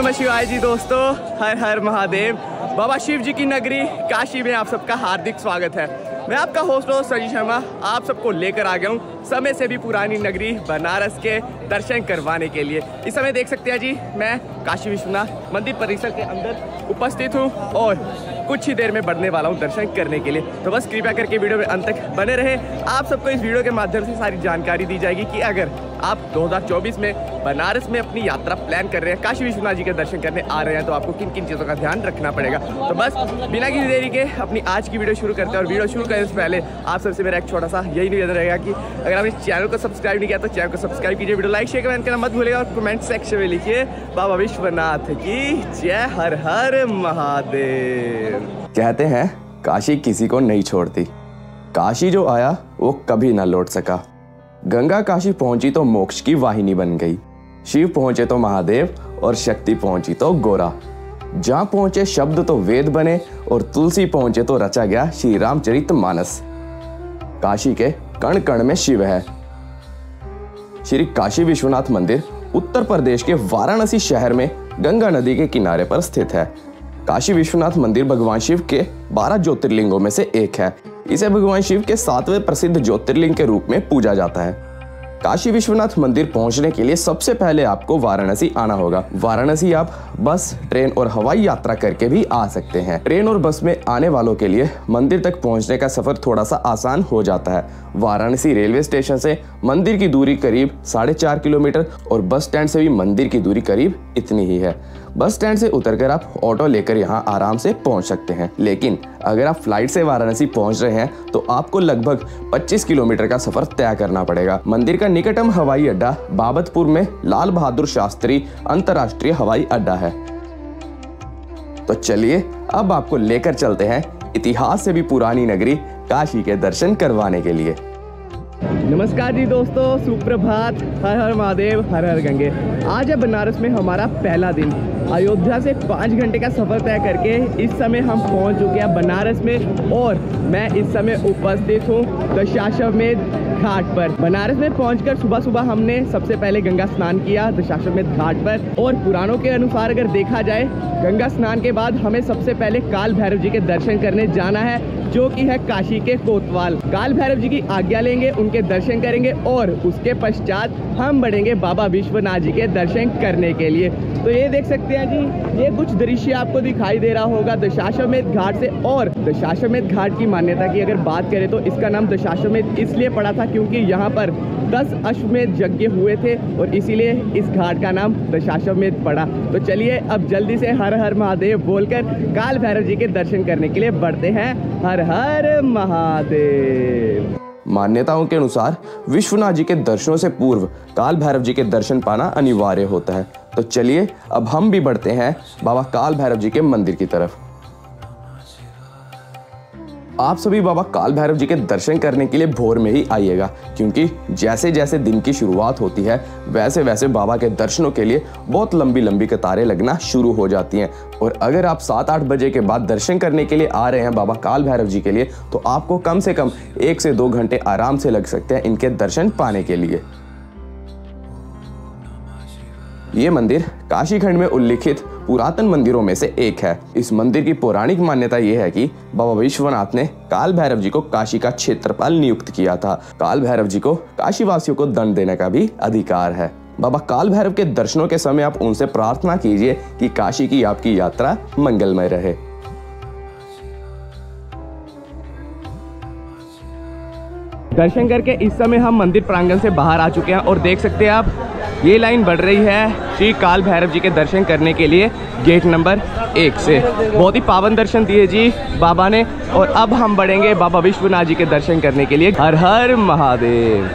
नमः शिवाय जी दोस्तों, हर हर महादेव। बाबा शिव जी की नगरी काशी में आप सबका हार्दिक स्वागत है। मैं आपका होस्ट संजीव शर्मा आप सबको लेकर आ गया हूँ समय से भी पुरानी नगरी बनारस के दर्शन करवाने के लिए। इस समय देख सकते हैं जी, मैं काशी विश्वनाथ मंदिर परिसर के अंदर उपस्थित हूँ और कुछ ही देर में बढ़ने वाला हूँ दर्शन करने के लिए। तो बस कृपया करके वीडियो में अंत तक बने रहे। आप सबको इस वीडियो के माध्यम से सारी जानकारी दी जाएगी कि अगर आप 2024 में बनारस में अपनी यात्रा प्लान कर रहे हैं, काशी विश्वनाथ जी के दर्शन करने आ रहे हैं, तो आपको किन किन चीज़ों का ध्यान रखना पड़ेगा। तो बस बिना किसी देरी के अपनी आज की वीडियो शुरू करते हैं। और वीडियो शुरू करने से पहले आप सबसे मेरा एक छोटा सा यही निवेदन रहेगा कि अगर आप इस चैनल को सब्सक्राइब नहीं किया तो चैनल को सब्सक्राइब कीजिए, वीडियो लाइक शेयर कमेंट करना मत भूलिएगा और कमेंट सेक्शन में लिखिए बाबा विश्वनाथ की जय, हर हर महादेव। कहते हैं काशी किसी को नहीं छोड़ती, काशी जो आया वो कभी ना लौट सका। गंगा काशी पहुंची तो मोक्ष की वाहिनी बन गई, शिव पहुंचे तो महादेव और शक्ति पहुंची तो गोरा। जहां पहुंचे शब्द तो वेद बने और तुलसी पहुंचे तो रचा गया श्री रामचरितमानस। काशी के कण कण में शिव है। श्री काशी विश्वनाथ मंदिर उत्तर प्रदेश के वाराणसी शहर में गंगा नदी के किनारे पर स्थित है। काशी विश्वनाथ मंदिर भगवान शिव के 12 ज्योतिर्लिंगों में से एक है। इसे भगवान शिव के 7वें प्रसिद्ध ज्योतिर्लिंग के रूप में पूजा जाता है। काशी विश्वनाथ मंदिर पहुंचने के लिए सबसे पहले आपको वाराणसी आना होगा। वाराणसी आप बस, ट्रेन और हवाई यात्रा करके भी आ सकते हैं। ट्रेन और बस में आने वालों के लिए मंदिर तक पहुंचने का सफर थोड़ा सा आसान हो जाता है। वाराणसी रेलवे स्टेशन से मंदिर की दूरी करीब 4.5 किलोमीटर और बस स्टैंड से भी मंदिर की दूरी करीब इतनी ही है। बस स्टैंड से उतरकर आप ऑटो लेकर यहाँ आराम से पहुँच सकते हैं। लेकिन अगर आप फ्लाइट से वाराणसी पहुँच रहे हैं तो आपको लगभग 25 किलोमीटर का सफर तय करना पड़ेगा। मंदिर का निकटतम हवाई अड्डा बाबतपुर में लाल बहादुर शास्त्री अंतर्राष्ट्रीय हवाई अड्डा है। तो चलिए अब आपको लेकर चलते हैं इतिहास से भी पुरानी नगरी काशी के दर्शन करवाने के लिए। नमस्कार जी दोस्तों, सुप्रभात, हर हर महादेव, हर हर गंगे। आज है बनारस में हमारा पहला दिन। अयोध्या से 5 घंटे का सफ़र तय करके इस समय हम पहुंच चुके हैं बनारस में और मैं इस समय उपस्थित हूं दशाश्वमेध घाट पर। बनारस में पहुंचकर सुबह सुबह हमने सबसे पहले गंगा स्नान किया दशाश्वमेध घाट पर। और पुराणों के अनुसार अगर देखा जाए, गंगा स्नान के बाद हमें सबसे पहले काल भैरव जी के दर्शन करने जाना है, जो कि है काशी के कोतवाल। काल भैरव जी की आज्ञा लेंगे, उनके दर्शन करेंगे और उसके पश्चात हम बढ़ेंगे बाबा विश्वनाथ जी के दर्शन करने के लिए। तो ये देख सकते हैं जी, ये कुछ दृश्य आपको दिखाई दे रहा होगा दशाश्वमेध घाट से। और दशाश्वमेध घाट की मान्यता की अगर बात करें तो इसका नाम दशाश्वमेध इसलिए पड़ा था क्योंकि यहाँ पर 10 अश्वमेध यज्ञ हुए थे और इसीलिए इस घाट का नाम दशाश्वमेध पड़ा। तो चलिए अब जल्दी से हर हर महादेव बोलकर काल भैरव जी के दर्शन करने के लिए बढ़ते हैं। हर हर महादेव। मान्यताओं के अनुसार विश्वनाथ जी के दर्शनों से पूर्व काल भैरव जी के दर्शन पाना अनिवार्य होता है। तो चलिए अब हम भी बढ़ते हैं बाबा काल भैरव जी के मंदिर की तरफ। आप सभी बाबा काल भैरव जी के दर्शन करने के लिए भोर में ही आइएगा, क्योंकि जैसे जैसे दिन की शुरुआत होती है वैसे वैसे बाबा के दर्शनों के लिए बहुत लंबी लंबी कतारें लगना शुरू हो जाती हैं। और अगर आप 7-8 बजे के बाद दर्शन करने के लिए आ रहे हैं बाबा काल भैरव जी के लिए, तो आपको कम से कम 1 से 2 घंटे आराम से लग सकते हैं इनके दर्शन पाने के लिए। ये मंदिर काशी खंड में उल्लिखित पुरातन मंदिरों में से एक है। इस मंदिर की पौराणिक मान्यता यह है कि बाबा विश्वनाथ ने काल भैरव जी को काशी का क्षेत्रपाल नियुक्त किया था। काल भैरव जी को काशी वासियों को दंड देने का भी अधिकार है। बाबा काल भैरव के दर्शनों के समय आप उनसे प्रार्थना कीजिए कि काशी की आपकी यात्रा मंगलमय रहे। दर्शन करके इस समय हम मंदिर प्रांगण से बाहर आ चुके हैं और देख सकते हैं आप, ये लाइन बढ़ रही है श्री काल भैरव जी के दर्शन करने के लिए गेट नंबर 1 से। बहुत ही पावन दर्शन दिए जी बाबा ने और अब हम बढ़ेंगे बाबा विश्वनाथ जी के दर्शन करने के लिए। हर हर महादेव।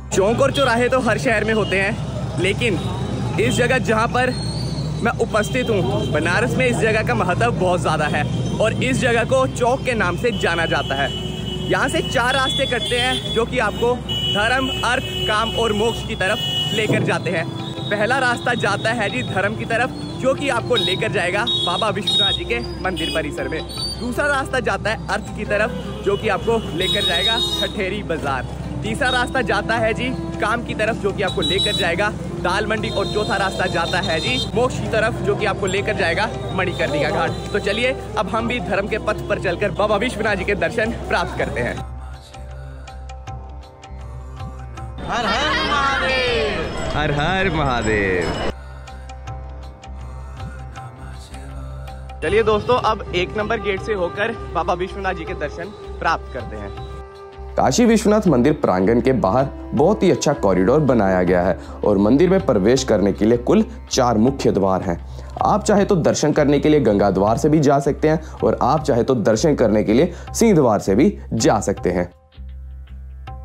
चौक और चौराहे तो हर शहर में होते हैं, लेकिन इस जगह जहाँ पर मैं उपस्थित हूँ बनारस में, इस जगह का महत्व बहुत ज़्यादा है और इस जगह को चौक के नाम से जाना जाता है। यहाँ से 4 रास्ते कटते हैं जो कि आपको धर्म, अर्थ, काम और मोक्ष की तरफ लेकर जाते हैं। पहला रास्ता जाता है जी धर्म की तरफ, जो कि आपको लेकर जाएगा बाबा विश्वनाथ जी के मंदिर परिसर में। दूसरा रास्ता जाता है अर्थ की तरफ, जो कि आपको लेकर जाएगा ठठेरी बाजार। तीसरा रास्ता जाता है जी काम की तरफ, जो कि आपको लेकर जाएगा दाल मंडी। और चौथा रास्ता जाता है जी मोक्ष की तरफ, जो कि आपको लेकर जाएगा मणिकर्णिका घाट। तो चलिए अब हम भी धर्म के पथ पर चलकर बाबा विश्वनाथ जी के दर्शन प्राप्त करते हैं। हर हर महादेव, हर हर महादेव। चलिए दोस्तों, अब 1 नंबर गेट से होकर बाबा विश्वनाथ जी के दर्शन प्राप्त करते हैं। काशी विश्वनाथ मंदिर प्रांगण के बाहर बहुत ही अच्छा कॉरिडोर बनाया गया है और मंदिर में प्रवेश करने के लिए कुल 4 मुख्य द्वार हैं। आप चाहे तो दर्शन करने के लिए गंगा द्वार से भी जा सकते हैं और आप चाहे तो दर्शन करने के लिए सिंह द्वार से भी जा सकते हैं।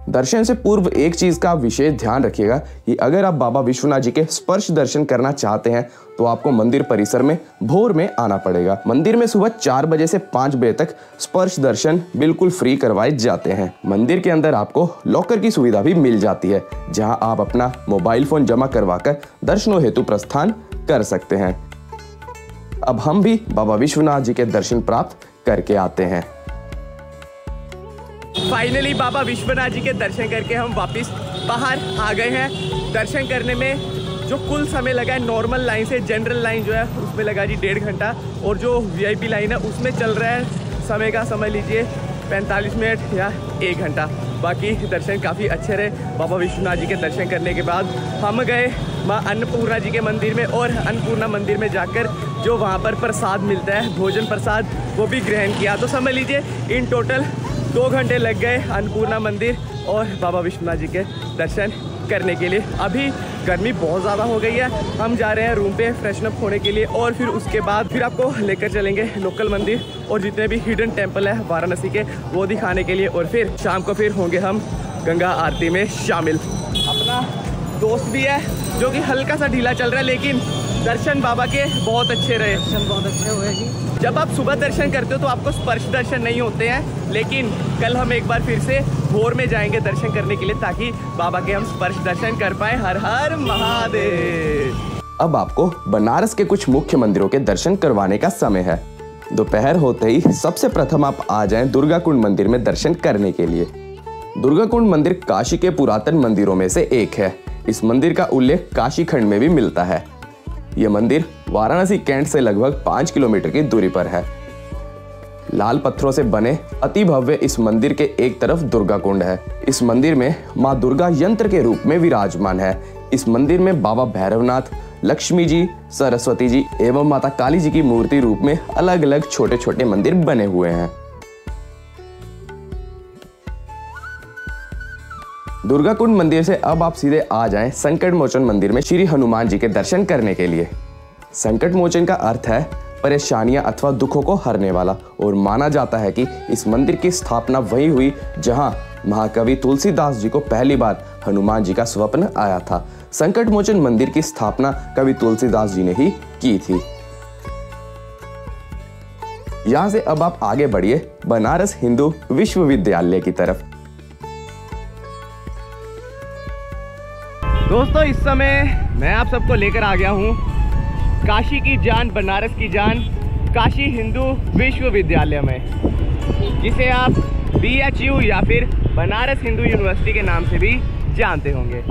दर्शन से पूर्व एक चीज का विशेष ध्यान रखिएगा कि अगर आप बाबा विश्वनाथ जी के स्पर्श दर्शन करना चाहते हैं तो आपको मंदिर परिसर में भोर में आना पड़ेगा। मंदिर में सुबह 4 बजे से 5 बजे तक स्पर्श दर्शन बिल्कुल फ्री करवाए जाते हैं। मंदिर के अंदर आपको लॉकर की सुविधा भी मिल जाती है, जहां आप अपना मोबाइल फोन जमा करवाकर दर्शनों हेतु प्रस्थान कर सकते हैं। अब हम भी बाबा विश्वनाथ जी के दर्शन प्राप्त करके आते हैं। फाइनली बाबा विश्वनाथ जी के दर्शन करके हम वापस बाहर आ गए हैं। दर्शन करने में जो कुल समय लगा है, नॉर्मल लाइन से जनरल लाइन जो है उसमें लगा जी 1.5 घंटा, और जो वीआईपी लाइन है उसमें चल रहा है समय का समझ लीजिए 45 मिनट या 1 घंटा। बाकी दर्शन काफ़ी अच्छे रहे। बाबा विश्वनाथ जी के दर्शन करने के बाद हम गए माँ अन्नपूर्णा जी के मंदिर में, और अन्नपूर्णा मंदिर में जाकर जो वहाँ पर प्रसाद मिलता है, भोजन प्रसाद, वो भी ग्रहण किया। तो समझ लीजिए इन टोटल 2 घंटे लग गए अन्नपूर्णा मंदिर और बाबा विश्वनाथ जी के दर्शन करने के लिए। अभी गर्मी बहुत ज़्यादा हो गई है, हम जा रहे हैं रूम पे फ्रेशन अप होने के लिए, और फिर उसके बाद फिर आपको लेकर चलेंगे लोकल मंदिर और जितने भी हिडन टेम्पल है वाराणसी के वो दिखाने के लिए, और फिर शाम को फिर होंगे हम गंगा आरती में शामिल। अपना दोस्त भी है जो कि हल्का सा ढीला चल रहा है, लेकिन दर्शन बाबा के बहुत अच्छे रहे। दर्शन बहुत अच्छे हुए जी। जब आप सुबह दर्शन करते हो तो आपको स्पर्श दर्शन नहीं होते हैं, लेकिन कल हम एक बार फिर से भोर में जाएंगे दर्शन करने के लिए, ताकि बाबा के हम स्पर्श दर्शन कर पाए। हर हर महादेव। अब आपको बनारस के कुछ मुख्य मंदिरों के दर्शन करवाने का समय है। दोपहर होते ही सबसे प्रथम आप आ जाएं दुर्गा कुंड मंदिर में दर्शन करने के लिए। दुर्गा कुंड मंदिर काशी के पुरातन मंदिरों में से एक है। इस मंदिर का उल्लेख काशी खंड में भी मिलता है। यह मंदिर वाराणसी कैंट से लगभग 5 किलोमीटर की दूरी पर है। लाल पत्थरों से बने अति भव्य इस मंदिर के एक तरफ दुर्गा कुंड है। इस मंदिर में माँ दुर्गा यंत्र के रूप में विराजमान है। इस मंदिर में बाबा भैरवनाथ, लक्ष्मी जी, सरस्वती जी एवं माता काली जी की मूर्ति रूप में अलग अलग छोटे छोटे मंदिर बने हुए हैं। दुर्गा कुंड मंदिर से अब आप सीधे आ जाएं संकट मोचन मंदिर में श्री हनुमान जी के दर्शन करने के लिए। संकट मोचन का अर्थ है परेशानियां अथवा दुखों को हरने वाला, और माना जाता है कि इस मंदिर की स्थापना वहीं हुई जहां महाकवि तुलसीदास जी को पहली बार हनुमान जी का स्वप्न आया था। संकट मोचन मंदिर की स्थापना कवि तुलसीदास जी ने ही की थी। यहां से अब आप आगे बढ़िए बनारस हिंदू विश्वविद्यालय की तरफ। दोस्तों, इस समय मैं आप सबको लेकर आ गया हूँ काशी की जान, बनारस की जान, काशी हिंदू विश्वविद्यालय में, जिसे आप BHU या फिर बनारस हिंदू यूनिवर्सिटी के नाम से भी जानते होंगे।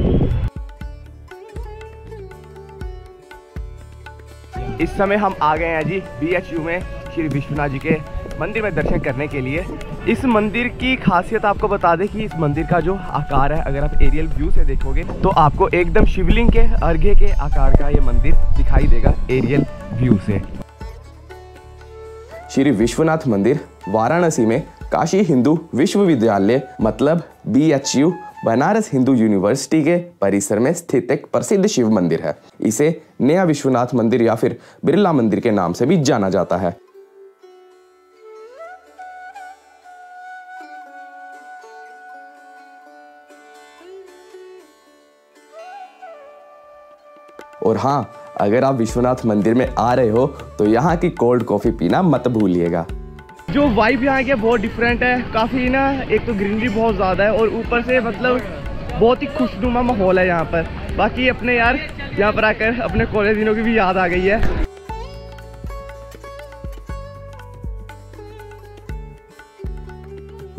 इस समय हम आ गए हैं जी BHU में श्री विश्वनाथ जी के मंदिर में दर्शन करने के लिए। इस मंदिर की खासियत आपको बता दें कि इस मंदिर का जो आकार है, अगर आप एरियल व्यू से देखोगे तो आपको एकदम शिवलिंग के अर्घ्य के आकार का ये मंदिर दिखाई देगा एरियल व्यू से। श्री विश्वनाथ मंदिर वाराणसी में काशी हिंदू विश्वविद्यालय मतलब BHU बनारस हिंदू यूनिवर्सिटी के परिसर में स्थित एक प्रसिद्ध शिव मंदिर है। इसे नया विश्वनाथ मंदिर या फिर बिरला मंदिर के नाम से भी जाना जाता है। और हाँ, अगर आप विश्वनाथ मंदिर में आ रहे हो तो यहाँ की कोल्ड कॉफी पीना मत भूलिएगा। जो वाइब यहाँ की बहुत डिफरेंट है, काफ़ी ना, एक तो ग्रीनरी बहुत ज़्यादा है और ऊपर से मतलब बहुत ही खुशनुमा माहौल है यहाँ पर। बाकी अपने यार यहाँ पर आकर अपने कॉलेज दिनों की भी याद आ गई है।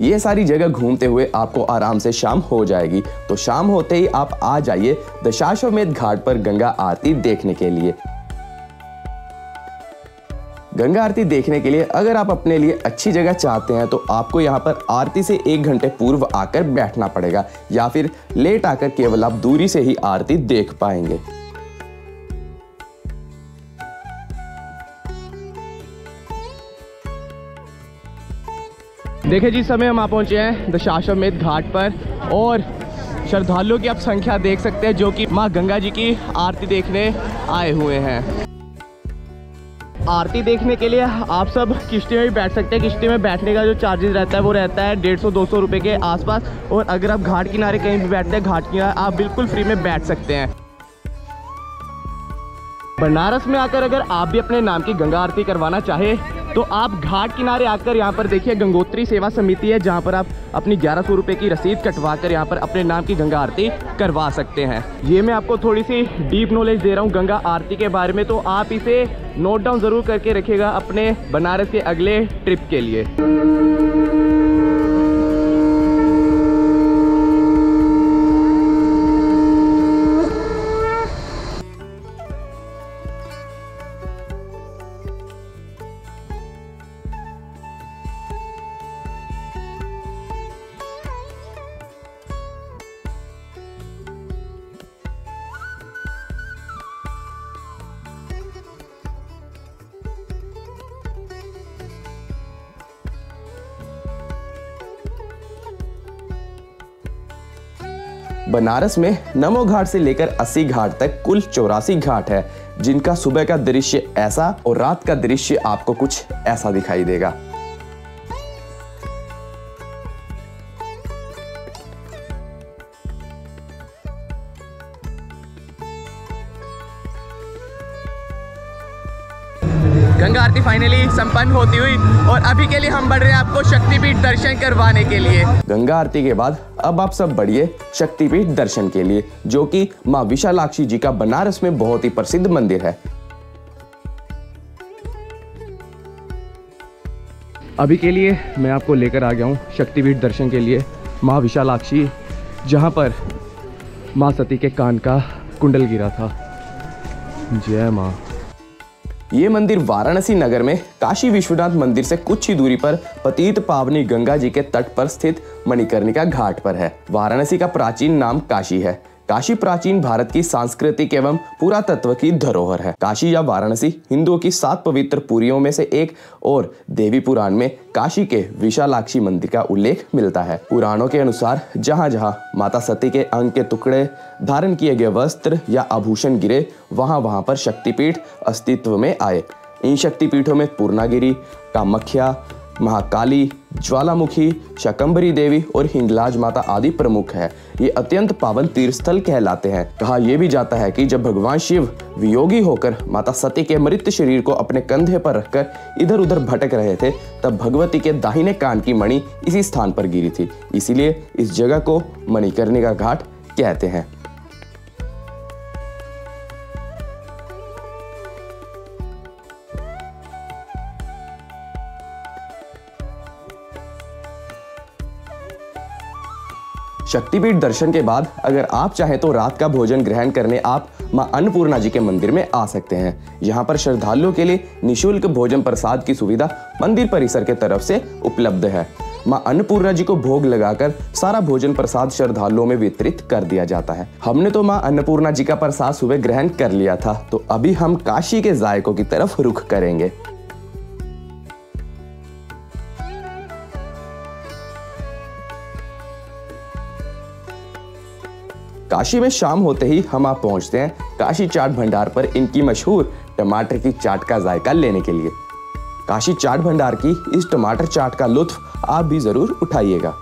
ये सारी जगह घूमते हुए आपको आराम से शाम हो जाएगी। तो शाम होते ही आप आ जाइए दशाश्वमेध घाट पर गंगा आरती देखने के लिए। गंगा आरती देखने के लिए अगर आप अपने लिए अच्छी जगह चाहते हैं तो आपको यहाँ पर आरती से 1 घंटे पूर्व आकर बैठना पड़ेगा, या फिर लेट आकर केवल आप दूरी से ही आरती देख पाएंगे। देखिए जिस समय हम आ पहुंचे हैं दशाश्वमेध घाट पर, और श्रद्धालुओं की आप संख्या देख सकते हैं जो कि मां गंगा जी की आरती देखने आए हुए हैं। आरती देखने के लिए आप सब किश्ती में भी बैठ सकते हैं। किश्ती में बैठने का जो चार्जेस रहता है वो रहता है 150-200 रुपये के आसपास, और अगर आप घाट किनारे कहीं भी बैठते हैं, घाट किनारे आप बिल्कुल फ्री में बैठ सकते हैं। बनारस में आकर अगर आप भी अपने नाम की गंगा आरती करवाना चाहे तो आप घाट किनारे आकर यहाँ पर देखिए गंगोत्री सेवा समिति है, जहाँ पर आप अपनी 1100 रुपये की रसीद कटवा कर यहाँ पर अपने नाम की गंगा आरती करवा सकते हैं। ये मैं आपको थोड़ी सी डीप नॉलेज दे रहा हूँ गंगा आरती के बारे में, तो आप इसे नोट डाउन ज़रूर करके रखिएगा अपने बनारस के अगले ट्रिप के लिए। बनारस में नमो घाट से लेकर 80 घाट तक कुल 84 घाट है, जिनका सुबह का दृश्य ऐसा और रात का दृश्य आपको कुछ ऐसा दिखाई देगा। गंगा आरती फाइनली संपन्न होती हुई, और अभी के लिए हम बढ़ रहे हैं आपको शक्तिपीठ दर्शन करवाने के लिए। गंगा आरती के बाद अब आप सब बढ़िए शक्तिपीठ दर्शन के लिए, जो कि मां विशालाक्षी जी का बनारस में बहुत ही प्रसिद्ध मंदिर है। अभी के लिए मैं आपको लेकर आ गया हूँ शक्तिपीठ दर्शन के लिए मां विशालाक्षी, जहाँ पर मां सती के कान का कुंडल गिरा था। जय मां। ये मंदिर वाराणसी नगर में काशी विश्वनाथ मंदिर से कुछ ही दूरी पर पतित पावनी गंगा जी के तट पर स्थित मणिकर्णिका घाट पर है। वाराणसी का प्राचीन नाम काशी है। काशी प्राचीन भारत की सांस्कृतिक एवं पुरातत्व की धरोहर है। काशी या वाराणसी हिंदुओं की 7 पवित्र पुरियों में से एक, और देवी पुराण में काशी के विशालाक्षी मंदिर का उल्लेख मिलता है। पुराणों के अनुसार जहां जहां माता सती के अंग के टुकड़े, धारण किए गए वस्त्र या आभूषण गिरे, वहां वहां पर शक्तिपीठ अस्तित्व में आए। इन शक्तिपीठों में पूर्णागिरी, कामाख्या, महाकाली, ज्वालामुखी, शाकंभरी देवी और हिंगलाज माता आदि प्रमुख है। ये अत्यंत पावन तीर्थस्थल कहलाते हैं। कहा यह भी जाता है कि जब भगवान शिव वियोगी होकर माता सती के मृत शरीर को अपने कंधे पर रखकर इधर उधर भटक रहे थे, तब भगवती के दाहिने कान की मणि इसी स्थान पर गिरी थी। इसीलिए इस जगह को मणिकर्णिका घाट कहते हैं। शक्तिपीठ दर्शन के बाद अगर आप चाहें तो रात का भोजन ग्रहण करने आप मां अन्नपूर्णा जी के मंदिर में आ सकते हैं। यहाँ पर श्रद्धालुओं के लिए निःशुल्क भोजन प्रसाद की सुविधा मंदिर परिसर के तरफ से उपलब्ध है। मां अन्नपूर्णा जी को भोग लगाकर सारा भोजन प्रसाद श्रद्धालुओं में वितरित कर दिया जाता है। हमने तो मां अन्नपूर्णा जी का प्रसाद सुबह ग्रहण कर लिया था, तो अभी हम काशी के जायकों की तरफ रुख करेंगे। काशी में शाम होते ही हम आप पहुंचते हैं काशी चाट भंडार पर इनकी मशहूर टमाटर की चाट का जायका लेने के लिए। काशी चाट भंडार की इस टमाटर चाट का लुत्फ आप भी जरूर उठाइएगा।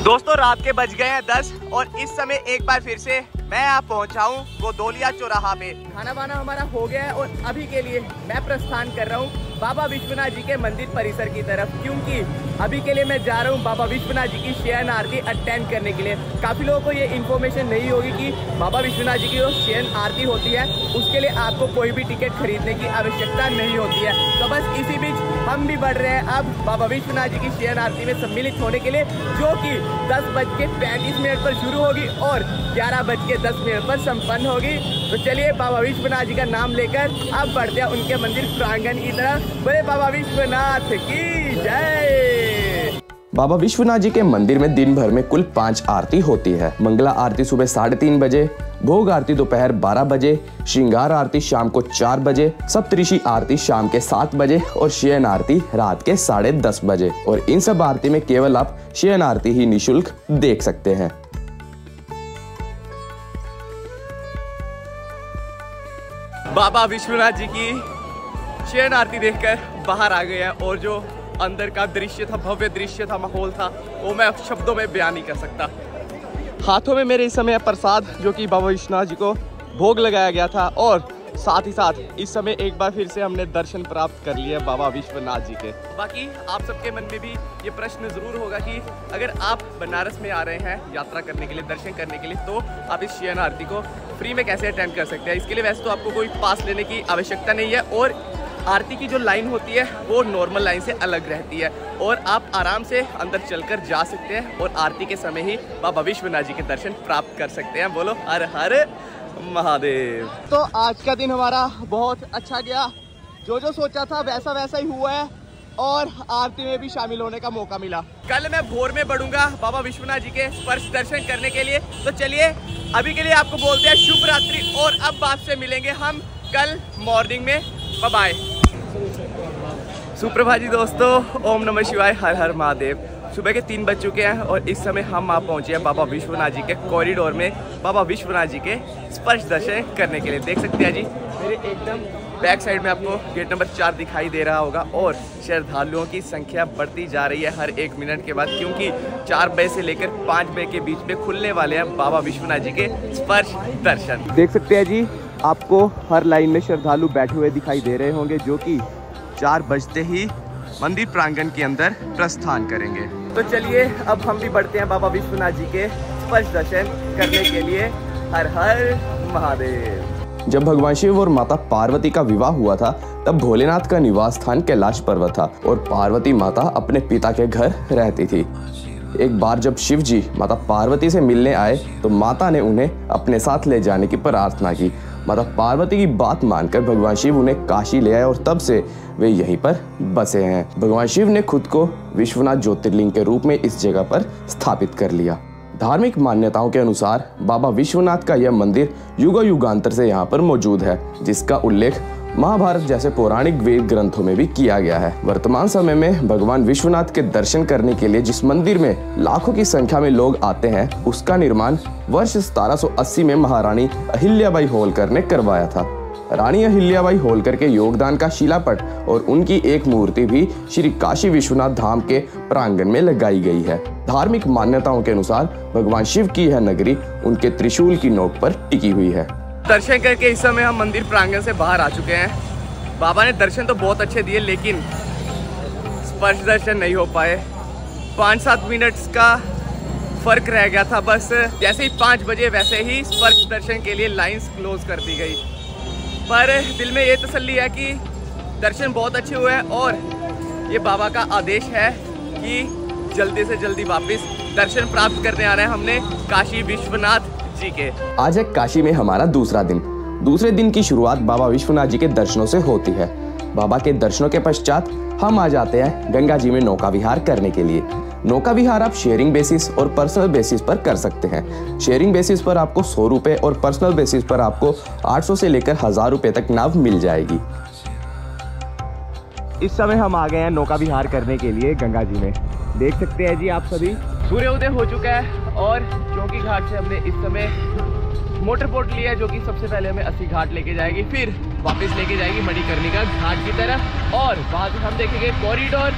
दोस्तों रात के बज गए हैं 10 और इस समय एक बार फिर से मैं आप पहुंचा हूँ गोदोलिया चौराहा पे। खाना वाना हमारा हो गया है और अभी के लिए मैं प्रस्थान कर रहा हूँ बाबा विश्वनाथ जी के मंदिर परिसर की तरफ, क्योंकि अभी के लिए मैं जा रहा हूँ बाबा विश्वनाथ जी की शयन आरती अटेंड करने के लिए। काफ़ी लोगों को ये इन्फॉर्मेशन नहीं होगी कि बाबा विश्वनाथ जी की जो शयन आरती होती है उसके लिए आपको कोई भी टिकट खरीदने की आवश्यकता नहीं होती है। तो बस इसी बीच हम भी बढ़ रहे हैं अब बाबा विश्वनाथ जी की शयन आरती में सम्मिलित होने के लिए, जो कि 10:35 पर शुरू होगी और 11:10 पर संपन्न होगी। तो चलिए बाबा विश्वनाथ जी का नाम लेकर अब बढ़ते हैं उनके मंदिर प्रांगण की तरफ। बोले बाबा विश्वनाथ की जय। बाबा विश्वनाथ जी के मंदिर में दिन भर में कुल 5 आरती होती है। मंगला आरती सुबह 3:30 बजे, भोग आरती दोपहर 12 बजे, श्रृंगार आरती शाम को 4 बजे, सप्तऋषि आरती शाम के 7 बजे और शयन आरती रात के 10:30 बजे। और इन सब आरती में केवल आप शयन आरती ही निःशुल्क देख सकते हैं। बाबा विश्वनाथ जी की शयन आरती देखकर बाहर आ गए हैं और जो अंदर का दृश्य था, भव्य दृश्य था, माहौल था, वो मैं शब्दों में बयान नहीं कर सकता। हाथों में मेरे इस समय प्रसाद जो कि बाबा विश्वनाथ जी को भोग लगाया गया था और साथ ही साथ इस समय एक बार फिर से हमने दर्शन प्राप्त कर लिए बाबा विश्वनाथ जी के। बाकी आप सबके मन में भी ये प्रश्न जरूर होगा कि अगर आप बनारस में आ रहे हैं यात्रा करने के लिए, दर्शन करने के लिए, तो आप इस शयन आरती को फ्री में कैसे अटेंड कर सकते हैं। इसके लिए वैसे तो आपको कोई पास लेने की आवश्यकता नहीं है और आरती की जो लाइन होती है वो नॉर्मल लाइन से अलग रहती है और आप आराम से अंदर चलकर जा सकते हैं और आरती के समय ही बाबा विश्वनाथ जी के दर्शन प्राप्त कर सकते हैं। बोलो हर हर महादेव। तो आज का दिन हमारा बहुत अच्छा गया, जो सोचा था वैसा वैसा ही हुआ है और आरती में भी शामिल होने का मौका मिला। कल मैं भोर में बढ़ूंगा बाबा विश्वनाथ जी के स्पर्श दर्शन करने के लिए। तो चलिए अभी के लिए आपको बोलते हैं शुभ रात्रि और अब आपसे मिलेंगे हम कल मॉर्निंग में। Bye bye. सुप्रभात जी दोस्तों, ओम नमः शिवाय, हर हर महादेव। सुबह के 3 बज चुके हैं और इस समय हम आप पहुंचे हैं बाबा विश्वनाथ जी के कॉरिडोर में बाबा विश्वनाथ जी के स्पर्श दर्शन करने के लिए। देख सकते हैं जी मेरे एकदम बैक साइड में आपको गेट नंबर 4 दिखाई दे रहा होगा और श्रद्धालुओं की संख्या बढ़ती जा रही है हर 1 मिनट के बाद, क्योंकि 4 बजे से लेकर 5 बजे के बीच में खुलने वाले हैं बाबा विश्वनाथ जी के स्पर्श दर्शन। देख सकते हैं जी आपको हर लाइन में श्रद्धालु बैठे हुए दिखाई दे रहे होंगे, जो कि 4 बजते ही मंदिर प्रांगण के अंदर प्रस्थान करेंगे। तो चलिए अब हम भी बढ़ते हैं बाबा विश्वनाथ जी के स्पर्श दर्शन करने के लिए। हर हर महादेव। जब भगवान शिव और माता पार्वती का विवाह हुआ था तब भोलेनाथ का निवास स्थान कैलाश पर्वत था और पार्वती माता अपने पिता के घर रहती थी। एक बार जब शिव जी माता पार्वती से मिलने आए तो माता ने उन्हें अपने साथ ले जाने की प्रार्थना की। माता पार्वती की बात मानकर भगवान शिव उन्हें काशी ले आए और तब से वे यहीं पर बसे हैं। भगवान शिव ने खुद को विश्वनाथ ज्योतिर्लिंग के रूप में इस जगह पर स्थापित कर लिया। धार्मिक मान्यताओं के अनुसार बाबा विश्वनाथ का यह मंदिर युगों युगांतर से यहाँ पर मौजूद है, जिसका उल्लेख महाभारत जैसे पौराणिक वेद ग्रंथों में भी किया गया है। वर्तमान समय में भगवान विश्वनाथ के दर्शन करने के लिए जिस मंदिर में लाखों की संख्या में लोग आते हैं, उसका निर्माण वर्ष 1780 में महारानी अहिल्याबाई होलकर ने करवाया था। रानी अहिल्याबाई होलकर के योगदान का शिलापट और उनकी एक मूर्ति भी श्री काशी विश्वनाथ धाम के प्रांगण में लगाई गई है। धार्मिक मान्यताओं के अनुसार भगवान शिव की यह नगरी उनके त्रिशूल की नोक पर टिकी हुई है। दर्शन करके इस समय हम मंदिर प्रांगण से बाहर आ चुके हैं। बाबा ने दर्शन तो बहुत अच्छे दिए, लेकिन स्पर्श दर्शन नहीं हो पाए। 5-7 मिनट का फर्क रह गया था बस। जैसे ही 5 बजे वैसे ही स्पर्श दर्शन के लिए लाइंस क्लोज कर दी गई। पर दिल में ये तसल्ली है कि दर्शन बहुत अच्छे हुए हैं और ये बाबा का आदेश है कि जल्दी से जल्दी वापस दर्शन प्राप्त करने आना है हमने काशी विश्वनाथ जी के। आज है काशी में हमारा दूसरा दिन। दूसरे दिन की शुरुआत बाबा विश्वनाथ जी के दर्शनों से होती है। बाबा के दर्शनों के पश्चात हम आ जाते हैं गंगा जी में नौका विहार करने के लिए। नौका विहार आप शेयरिंग बेसिस और पर्सनल बेसिस पर कर सकते हैं। शेयरिंग बेसिस पर आपको 100 रुपए और पर्सनल बेसिस पर आपको 800 से लेकर 1000 रुपए तक नाव मिल जाएगी। इस समय हम आ गए हैं नौका विहार करने के लिए गंगा जी में। देख सकते हैं जी आप सभी, सूर्योदय हो चुका है और चौकी घाट से हमने इस समय मोटर बोट लिया है, जो कि सबसे पहले हमें 80 घाट लेके जाएगी, फिर वापस लेके जाएगी मणिकर्णिका घाट की तरफ और बाद में हम देखेंगे कॉरिडोर,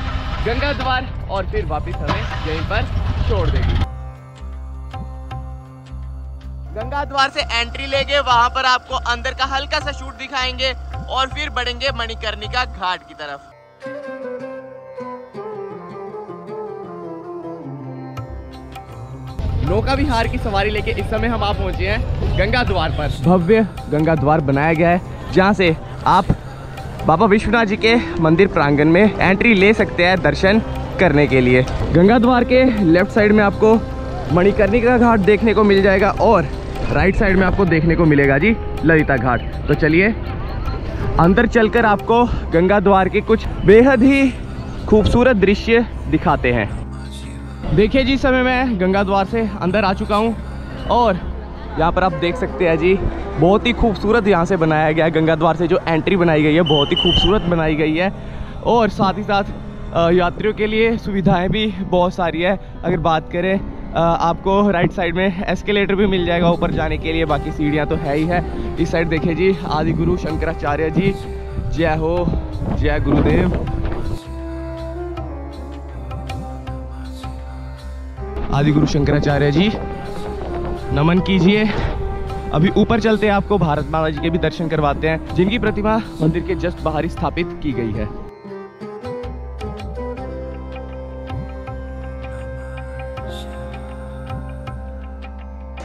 गंगा द्वार और फिर वापस हमें यहीं पर छोड़ देगी। गंगा द्वार से एंट्री लेंगे, वहां पर आपको अंदर का हल्का सा शूट दिखाएंगे और फिर बढ़ेंगे मणिकर्णिका घाट की तरफ। नौका विहार की सवारी लेके इस समय हम पहुंचे हैं गंगा द्वार पर। भव्य गंगा द्वार बनाया गया है जहां से आप बाबा विश्वनाथ जी के मंदिर प्रांगण में एंट्री ले सकते हैं दर्शन करने के लिए। गंगा द्वार के लेफ्ट साइड में आपको मणिकर्णिका घाट देखने को मिल जाएगा और राइट साइड में आपको देखने को मिलेगा जी ललिता घाट। तो चलिए अंदर चलकर आपको गंगा द्वार के कुछ बेहद ही खूबसूरत दृश्य दिखाते हैं। देखिए जी, इस समय मैं गंगा द्वार से अंदर आ चुका हूँ और यहाँ पर आप देख सकते हैं जी बहुत ही खूबसूरत यहाँ से बनाया गया है। गंगा द्वार से जो एंट्री बनाई गई है बहुत ही खूबसूरत बनाई गई है और साथ ही साथ यात्रियों के लिए सुविधाएं भी बहुत सारी है। अगर बात करें आपको राइट साइड में एस्केलेटर भी मिल जाएगा ऊपर जाने के लिए, बाकी सीढ़ियाँ तो है ही है। इस साइड देखिए जी आदि गुरु शंकराचार्य जी, जय हो, जय गुरुदेव। आदि गुरु शंकराचार्य जी नमन कीजिए। अभी ऊपर चलते हैं, आपको भारत माता जी के भी दर्शन करवाते हैं जिनकी प्रतिमा मंदिर के जस्ट बाहर ही स्थापित की गई है।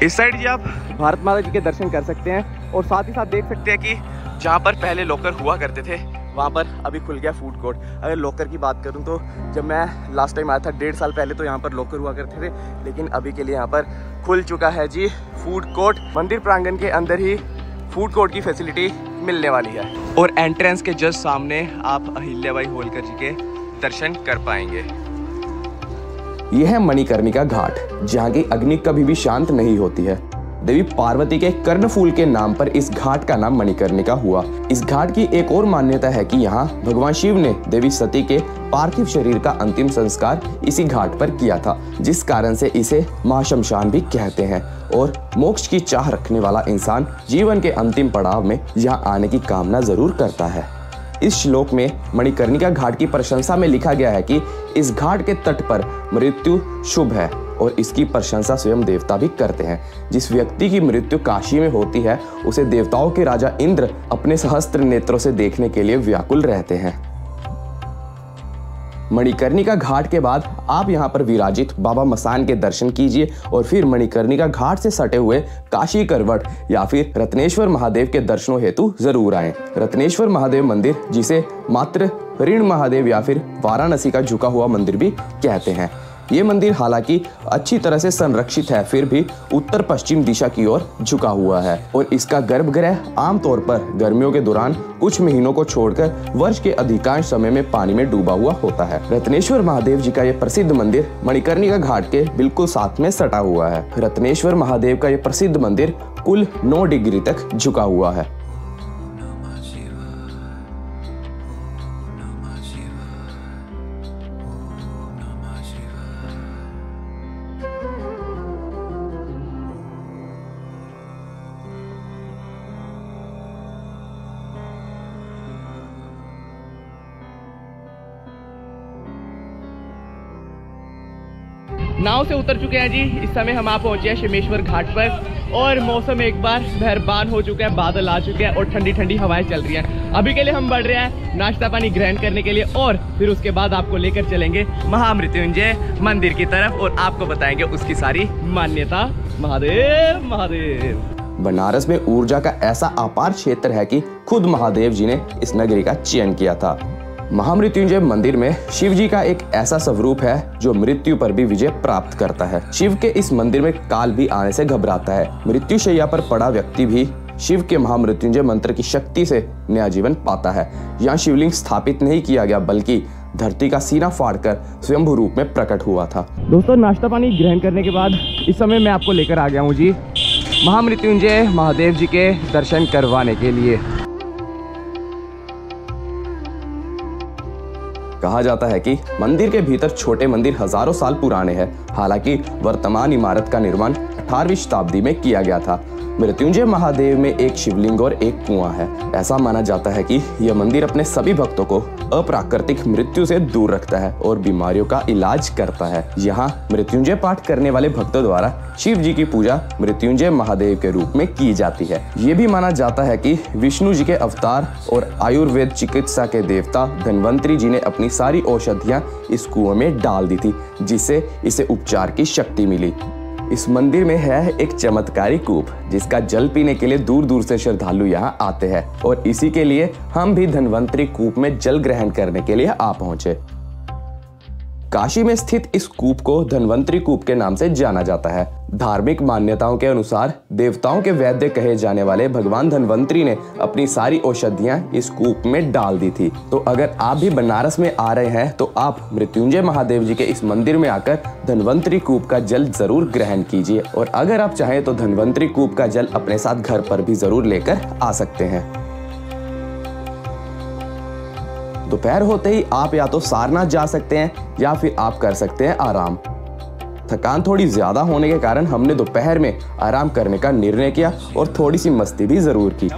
इस साइड जी आप भारत माता जी के दर्शन कर सकते हैं और साथ ही साथ देख सकते हैं कि जहाँ पर पहले लॉकर हुआ करते थे वहाँ पर अभी खुल गया फूड कोर्ट। अगर लॉकर की बात करूँ तो जब मैं लास्ट टाइम आया था 1.5 साल पहले तो यहाँ पर लॉकर हुआ करते थे, लेकिन अभी के लिए यहाँ पर खुल चुका है जी फूड कोर्ट। मंदिर प्रांगण के अंदर ही फूड कोर्ट की फैसिलिटी मिलने वाली है और एंट्रेंस के जस्ट सामने आप अहिल्याबाई होलकर जी के दर्शन कर पाएंगे। यह है मणिकर्णिका घाट, जहाँ की अग्नि कभी भी शांत नहीं होती है। देवी पार्वती के कर्णफूल के नाम पर इस घाट का नाम मणिकर्णिका हुआ। इस घाट की एक और मान्यता है कि यहाँ भगवान शिव ने देवी सती के पार्थिव शरीर का अंतिम संस्कार इसी घाट पर किया था, जिस कारण से इसे महाशमशान भी कहते हैं। और मोक्ष की चाह रखने वाला इंसान जीवन के अंतिम पड़ाव में यहाँ आने की कामना जरूर करता है। इस श्लोक में मणिकर्णिका घाट की प्रशंसा में लिखा गया है कि इस घाट के तट पर मृत्यु शुभ है और इसकी प्रशंसा स्वयं देवता भी करते हैं। जिस व्यक्ति की मृत्यु काशी में होती है उसे देवताओं के राजा इंद्र अपने सहस्त्र नेत्रों से देखने के लिए व्याकुल रहते हैं। मणिकर्णिका घाट के बाद आप यहाँ पर विराजित बाबा मसान के दर्शन कीजिए और फिर मणिकर्णिका घाट से सटे हुए काशी करवट या फिर रत्नेश्वर महादेव के दर्शनों हेतु जरूर आएं। रत्नेश्वर महादेव मंदिर, जिसे मात्र ऋण महादेव या फिर वाराणसी का झुका हुआ मंदिर भी कहते हैं। ये मंदिर हालांकि अच्छी तरह से संरक्षित है, फिर भी उत्तर पश्चिम दिशा की ओर झुका हुआ है और इसका गर्भगृह आमतौर पर गर्मियों के दौरान कुछ महीनों को छोड़कर वर्ष के अधिकांश समय में पानी में डूबा हुआ होता है। रत्नेश्वर महादेव जी का ये प्रसिद्ध मंदिर मणिकर्णिका घाट के बिल्कुल साथ में सटा हुआ है। रत्नेश्वर महादेव का ये प्रसिद्ध मंदिर कुल 9 डिग्री तक झुका हुआ है। नाव से उतर चुके हैं जी। इस समय हम पहुंचे हैं शिमेश्वर घाट पर और मौसम एक बार मेहरबान हो चुका है, बादल आ चुके हैं और ठंडी ठंडी हवाएं चल रही हैं। अभी के लिए हम बढ़ रहे हैं नाश्ता पानी ग्रहण करने के लिए और फिर उसके बाद आपको लेकर चलेंगे महामृत्युंजय मंदिर की तरफ और आपको बताएंगे उसकी सारी मान्यता। महादेव महादेव। बनारस में ऊर्जा का ऐसा अपार क्षेत्र है कि खुद महादेव जी ने इस नगरी का चयन किया था। महामृत्युंजय मंदिर में शिव जी का एक ऐसा स्वरूप है जो मृत्यु पर भी विजय प्राप्त करता है। शिव के इस मंदिर में काल भी आने से घबराता है। मृत्यु शैया पर पड़ा व्यक्ति भी शिव के महामृत्युंजय मंत्र की शक्ति से नया जीवन पाता है। यहाँ शिवलिंग स्थापित नहीं किया गया बल्कि धरती का सीना फाड़कर स्वयंभू रूप में प्रकट हुआ था। दोस्तों, नाश्ता पानी ग्रहण करने के बाद इस समय मैं आपको लेकर आ गया हूँ जी महामृत्युंजय महादेव जी के दर्शन करवाने के लिए। कहा जाता है कि मंदिर के भीतर छोटे मंदिर हजारों साल पुराने हैं। हालांकि वर्तमान इमारत का निर्माण 18वीं शताब्दी में किया गया था। मृत्युंजय महादेव में एक शिवलिंग और एक कुआं है। ऐसा माना जाता है कि यह मंदिर अपने सभी भक्तों को अप्राकृतिक मृत्यु से दूर रखता है और बीमारियों का इलाज करता है। यहाँ मृत्युंजय पाठ करने वाले भक्तों द्वारा शिव जी की पूजा मृत्युंजय महादेव के रूप में की जाती है। ये भी माना जाता है कि विष्णु जी के अवतार और आयुर्वेद चिकित्सा के देवता धन्वंतरी जी ने अपनी सारी औषधियां इस कुएं में डाल दी थी, जिससे इसे उपचार की शक्ति मिली। इस मंदिर में है एक चमत्कारी कूप, जिसका जल पीने के लिए दूर दूर से श्रद्धालु यहाँ आते हैं और इसी के लिए हम भी धन्वंतरी कूप में जल ग्रहण करने के लिए आ पहुंचे। काशी में स्थित इस कूप को धन्वंतरी कूप के नाम से जाना जाता है। धार्मिक मान्यताओं के अनुसार देवताओं के वैद्य कहे जाने वाले भगवान धन्वंतरी ने अपनी सारी औषधियां इस कूप में डाल दी थी। तो अगर आप भी बनारस में आ रहे हैं तो आप मृत्युंजय महादेव जी के इस मंदिर में आकर धन्वंतरी कूप का जल जरूर ग्रहण कीजिए और अगर आप चाहें तो धन्वंतरी कूप का जल अपने साथ घर पर भी जरूर लेकर आ सकते हैं। दोपहर होते ही आप या तो सारनाथ जा सकते हैं या फिर आप कर सकते हैं आराम। थकान थोड़ी ज्यादा होने के कारण हमने दोपहर में आराम करने का निर्णय किया और थोड़ी सी मस्ती भी जरूर की।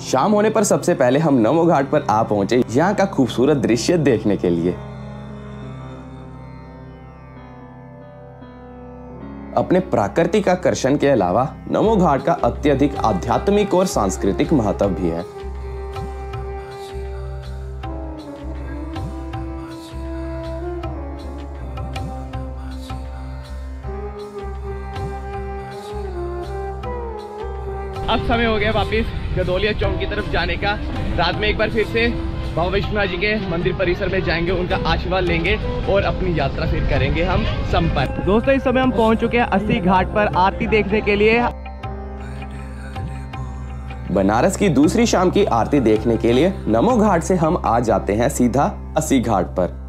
शाम होने पर सबसे पहले हम नमो घाट पर आ पहुंचे, यहाँ का खूबसूरत दृश्य देखने के लिए। अपने प्राकृतिक आकर्षण के अलावा नमो घाट का अत्यधिक आध्यात्मिक और सांस्कृतिक महत्व भी है। अब समय हो गया वापस गदोलिया चौक की तरफ जाने का। रात में एक बार फिर से बाबा विश्वनाथ जी के मंदिर परिसर में जाएंगे, उनका आशीर्वाद लेंगे और अपनी यात्रा फिर करेंगे हम संपन्न। दोस्तों, इस समय हम पहुंच चुके हैं अस्सी घाट पर आरती देखने के लिए। बनारस की दूसरी शाम की आरती देखने के लिए नमो घाट से हम आ जाते हैं सीधा अस्सी घाट पर।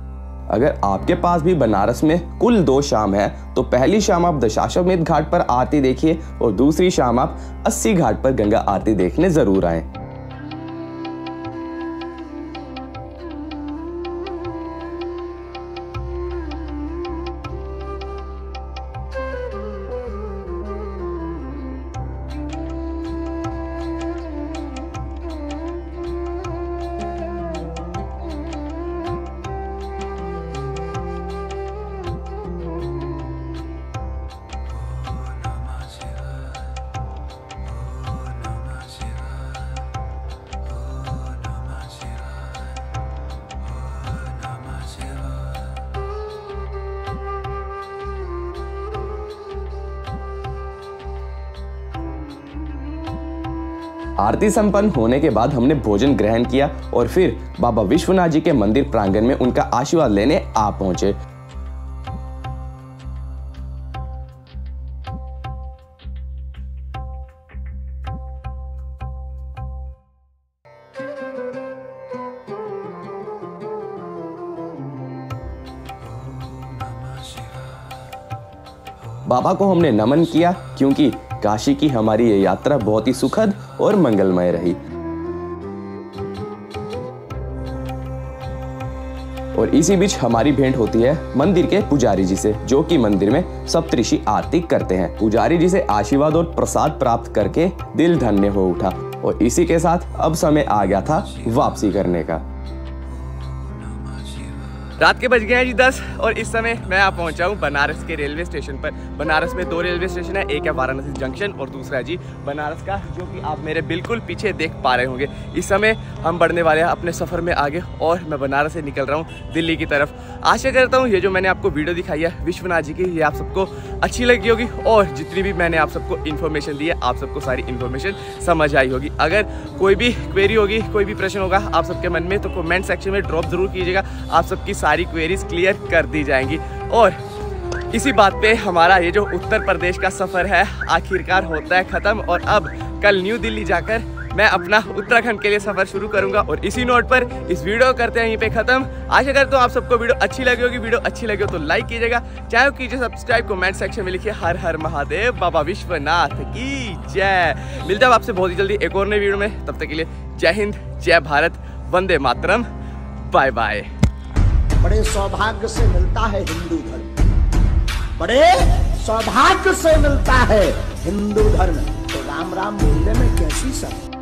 अगर आपके पास भी बनारस में कुल 2 शाम है तो पहली शाम आप दशाश्वमेध घाट पर आरती देखिए और दूसरी शाम आप अस्सी घाट पर गंगा आरती देखने जरूर आए। आरती संपन्न होने के बाद हमने भोजन ग्रहण किया और फिर बाबा विश्वनाथ जी के मंदिर प्रांगण में उनका आशीर्वाद लेने आ पहुंचे। बाबा को हमने नमन किया क्योंकि काशी की हमारी ये यात्रा बहुत ही सुखद और मंगलमय रही। और इसी बीच हमारी भेंट होती है मंदिर के पुजारी जी से, जो कि मंदिर में सप्तऋषि आरती करते हैं। पुजारी जी से आशीर्वाद और प्रसाद प्राप्त करके दिल धन्य हो उठा और इसी के साथ अब समय आ गया था वापसी करने का। रात के बज गए हैं जी 10 और इस समय मैं आ पहुंचा हूँ बनारस के रेलवे स्टेशन पर। बनारस में 2 रेलवे स्टेशन है, एक है वाराणसी जंक्शन और दूसरा है जी बनारस का, जो कि आप मेरे बिल्कुल पीछे देख पा रहे होंगे। इस समय हम बढ़ने वाले हैं अपने सफ़र में आगे और मैं बनारस से निकल रहा हूँ दिल्ली की तरफ। आशा करता हूँ ये जो मैंने आपको वीडियो दिखाई है विश्वनाथ जी की, ये आप सबको अच्छी लगी होगी और जितनी भी मैंने आप सबको इन्फॉर्मेशन दी है आप सबको सारी इन्फॉर्मेशन समझ आई होगी। अगर कोई भी क्वेरी होगी, कोई भी प्रश्न होगा आप सबके मन में, तो कमेंट सेक्शन में ड्रॉप जरूर कीजिएगा। आप सबकी सारी क्वेरीज क्लियर कर दी जाएंगी। और इसी बात पे हमारा ये जो उत्तर प्रदेश का सफ़र है आखिरकार होता है ख़त्म और अब कल न्यू दिल्ली जाकर मैं अपना उत्तराखंड के लिए सफ़र शुरू करूंगा। और इसी नोट पर इस वीडियो को करते हैं यहीं पे ख़त्म। आशा करता हूँ आप सबको वीडियो अच्छी लगी होगी। वीडियो अच्छी लगी हो तो लाइक कीजिएगा, चाहे कीजिए सब्सक्राइब, कमेंट सेक्शन में लिखिए हर हर महादेव, बाबा विश्वनाथ की जय। मिलता है आपसे बहुत ही जल्दी एक और नई वीडियो में। तब तक के लिए जय हिंद, जय भारत, वंदे मातरम, बाय बाय। बड़े सौभाग्य से मिलता है हिंदू धर्म, बड़े सौभाग्य से मिलता है हिंदू धर्म। तो राम राम बोलने में कैसी शर्म।